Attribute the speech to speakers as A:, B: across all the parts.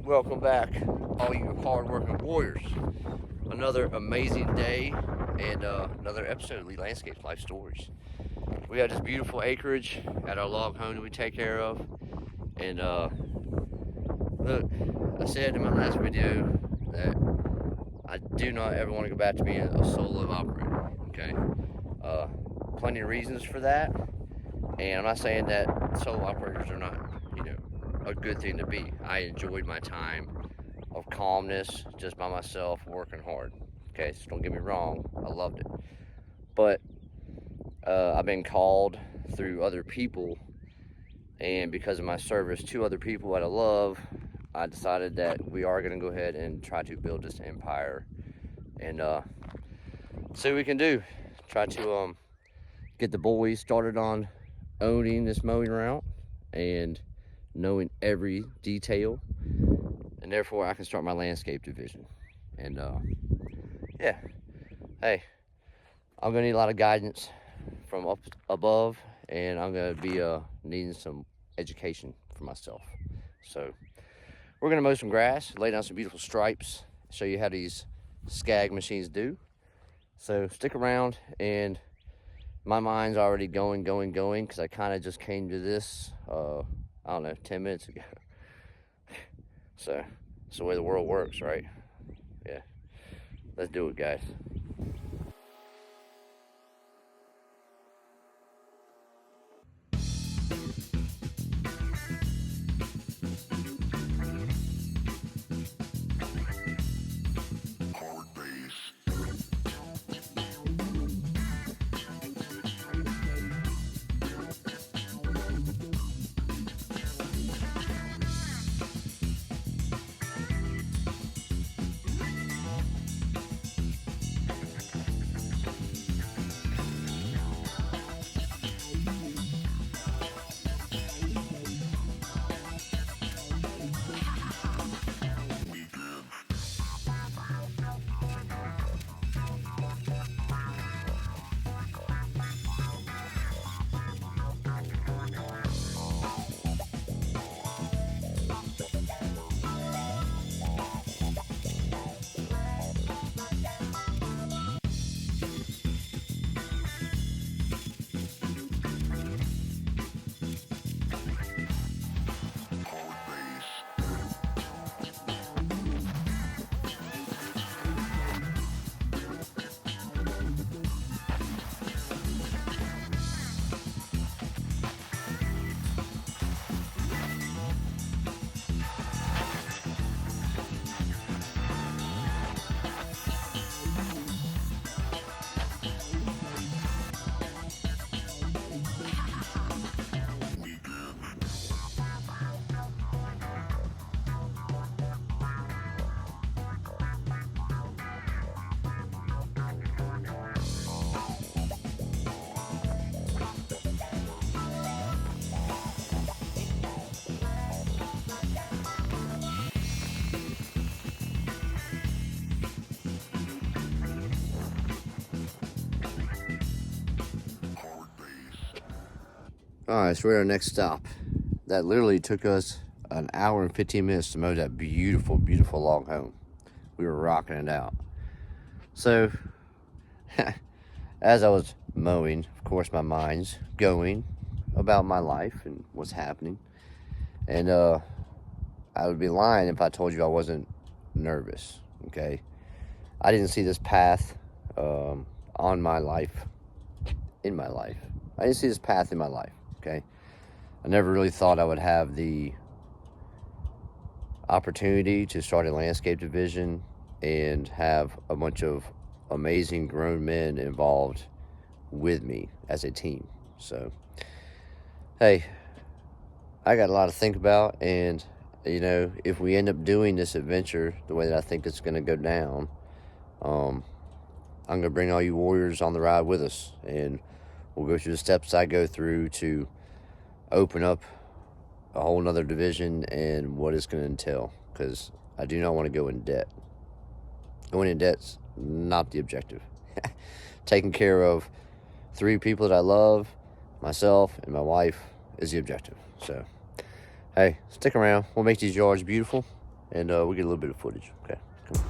A: Welcome back, all you hard-working warriors. Another amazing day and another episode of Lee Landscapes Life Stories. We got this beautiful acreage at our log home that we take care of. And look, I said in my last video that I do not ever want to go back to being a solo operator. Okay, plenty of reasons for that. And I'm not saying that solo operators are not, a good thing to be. I enjoyed my time of calmness just by myself working hard. Okay, so don't get me wrong, I loved it. But I've been called through other people, and because of my service to other people that I love, I decided that we are going to go ahead and try to build this empire and see what we can do. Try to get the boys started on owning this mowing route and knowing every detail, and therefore I can start my landscape division. And yeah, hey, I'm gonna need a lot of guidance from up above, and I'm gonna be needing some education for myself. So we're gonna mow some grass, lay down some beautiful stripes, show you how these scag machines do. So stick around, and my mind's already going because I kind of just came to this I don't know, 10 minutes ago. So it's the way the world works, right? Yeah, let's do it, guys. All right, so we're at our next stop. That literally took us an hour and 15 minutes to mow that beautiful, beautiful log home. We were rocking it out. So, as I was mowing, of course, my mind's going about my life and what's happening. And I would be lying if I told you I wasn't nervous, okay? I didn't see this path on my life, in my life. I didn't see this path in my life. Okay, I never really thought I would have the opportunity to start a landscape division and have a bunch of amazing grown men involved with me as a team. So, hey, I got a lot to think about, and if we end up doing this adventure the way that I think it's going to go down, I'm going to bring all you warriors on the ride with us, and we'll go through the steps I go through to open up a whole nother division and what it's going to entail, because I do not want to go in debt. Going in debt's not the objective. Taking care of 3 people that I love, myself and my wife, is the objective. So, hey, stick around. We'll make these yards beautiful, and we'll get a little bit of footage. Okay, come on.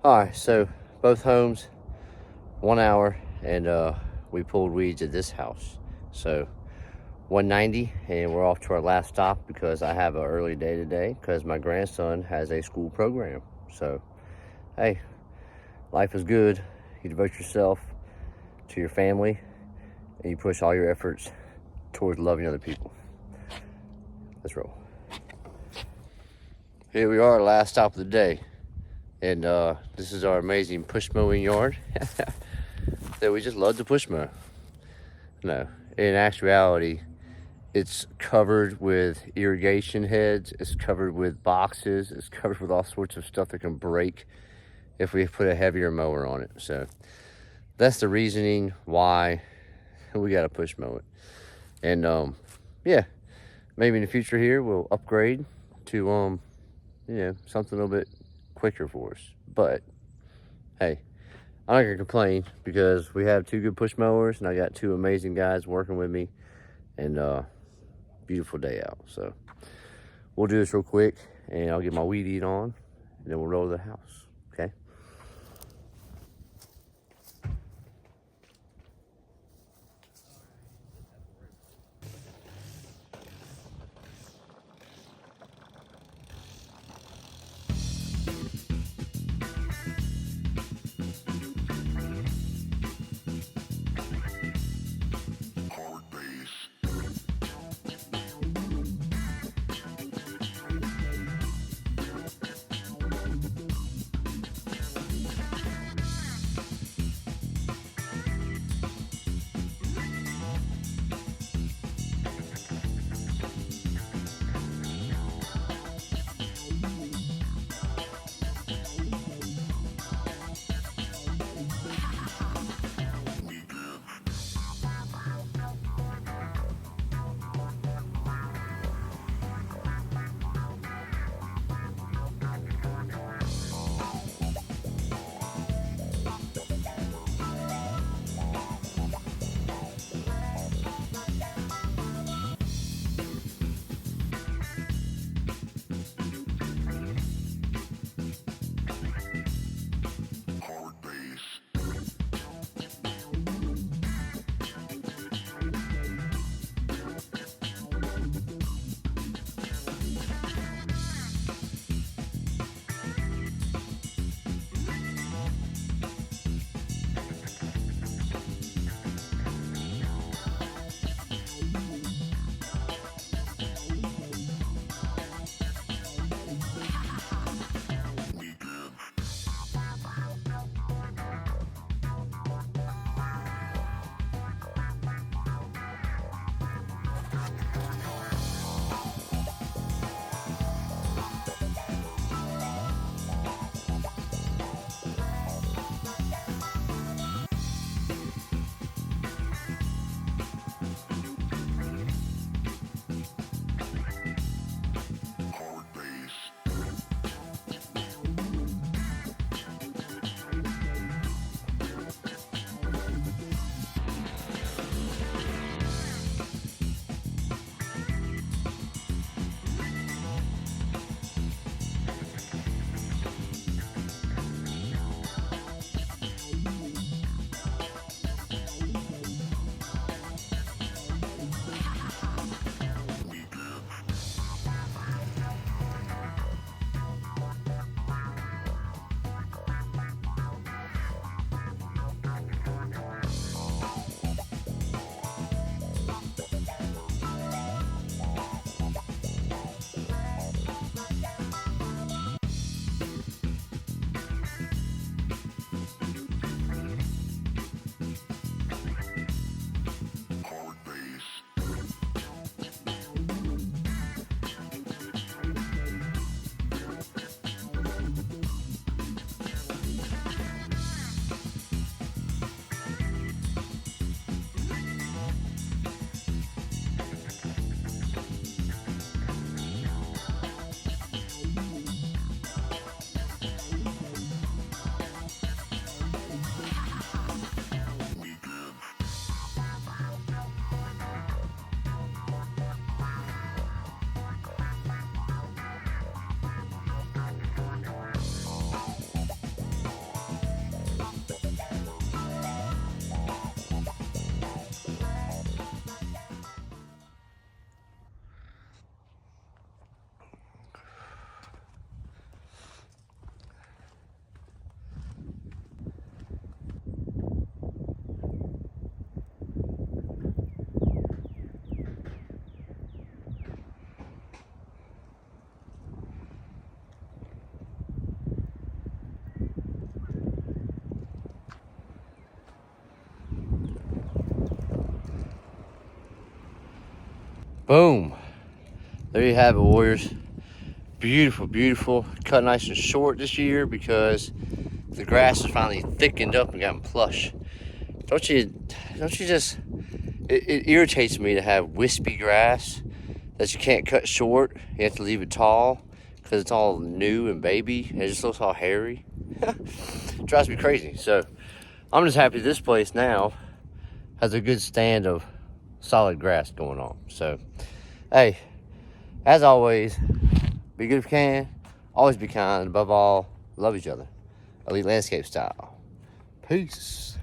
A: All right, so both homes, 1 hour, and we pulled weeds at this house. So 190, and we're off to our last stop because I have an early day today because my grandson has a school program. So, hey, life is good. You devote yourself to your family, and you push all your efforts towards loving other people. Let's roll. Here we are, last stop of the day. And this is our amazing push mowing yard that we just love to push mow. No, in actuality, it's covered with irrigation heads, it's covered with boxes, it's covered with all sorts of stuff that can break if we put a heavier mower on it. So that's the reasoning why we got to push mow it. And yeah, maybe in the future here we'll upgrade to something a little bit quicker for us. But hey, I'm not gonna complain because we have 2 good push mowers and I got 2 amazing guys working with me, and beautiful day out. So we'll do this real quick and I'll get my weed eat on and then we'll roll to the house. Okay. Boom. There you have it, warriors. Beautiful, beautiful. Cut nice and short this year because the grass is finally thickened up and gotten plush. Don't you just, it irritates me to have wispy grass that you can't cut short. You have to leave it tall because it's all new and baby. And it just looks all hairy. Drives me crazy. So I'm just happy this place now has a good stand of solid grass going on. So, hey, as always, be good if you can. Always be kind. Above all, love each other. Elite Landscape style. Peace.